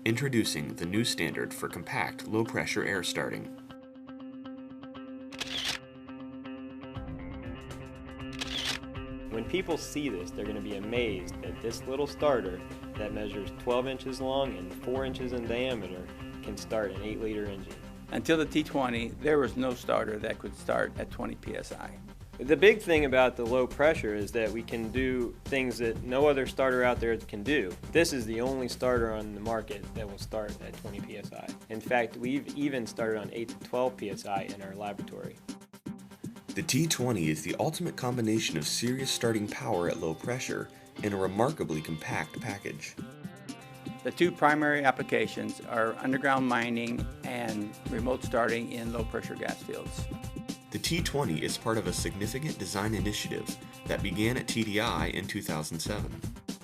Introducing the new standard for compact, low-pressure air starting. When people see this, they're going to be amazed that this little starter that measures 12 inches long and 4 inches in diameter can start an 8-liter engine. Until the T20, there was no starter that could start at 20 psi. The big thing about the low pressure is that we can do things that no other starter out there can do. This is the only starter on the market that will start at 20 psi. In fact, we've even started on 8 to 12 psi in our laboratory. The T20 is the ultimate combination of serious starting power at low pressure in a remarkably compact package. The two primary applications are underground mining and remote starting in low-pressure gas fields. The T20 is part of a significant design initiative that began at TDI in 2007.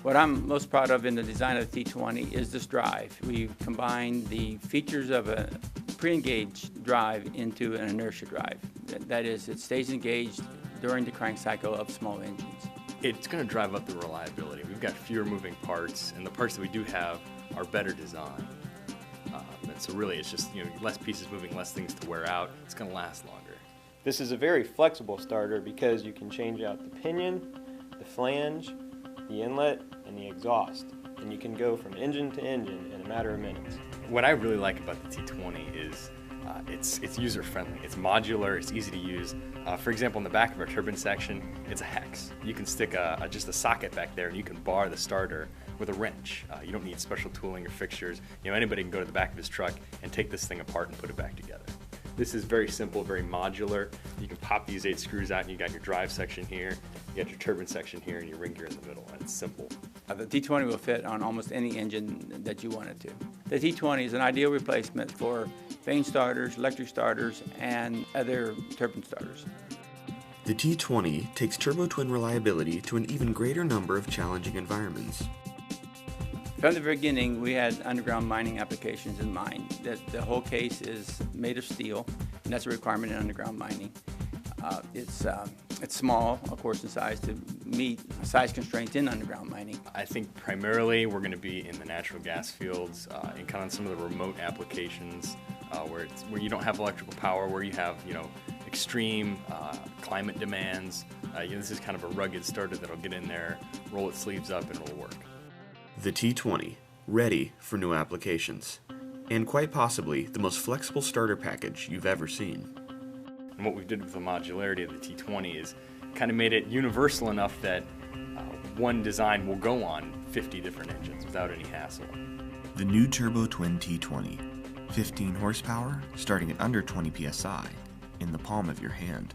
What I'm most proud of in the design of the T20 is this drive. We've combined the features of a pre-engaged drive into an inertia drive. That is, it stays engaged during the crank cycle of small engines. It's going to drive up the reliability. We've got fewer moving parts, and the parts that we do have are better designed. And so really it's just, less pieces moving, less things to wear out. It's going to last longer. This is a very flexible starter because you can change out the pinion, the flange, the inlet, and the exhaust. And you can go from engine to engine in a matter of minutes. What I really like about the T20 is it's user-friendly. It's modular, it's easy to use. For example, in the back of our turbine section, it's a hex. You can stick just a socket back there and you can bar the starter with a wrench. You don't need special tooling or fixtures. Anybody can go to the back of his truck and take this thing apart and put it back together. This is very simple, very modular. You can pop these 8 screws out and you got your drive section here, you got your turbine section here, and your ring gear in the middle, and it's simple. The T20 will fit on almost any engine that you want it to. The T20 is an ideal replacement for vane starters, electric starters, and other turbine starters. The T20 takes TurboTwin reliability to an even greater number of challenging environments. From the beginning, we had underground mining applications in mind. The whole case is made of steel, and that's a requirement in underground mining. It's small, of course, in size to meet size constraints in underground mining. I think primarily we're going to be in the natural gas fields, and kind of some of the remote applications where you don't have electrical power, where you have extreme climate demands. This is kind of a rugged starter that'll get in there, roll its sleeves up, and it'll work. The T20, ready for new applications, and quite possibly the most flexible starter package you've ever seen. And what we did with the modularity of the T20 is kind of made it universal enough that one design will go on 50 different engines without any hassle. The new TurboTwin T20, 15 horsepower, starting at under 20 psi, in the palm of your hand.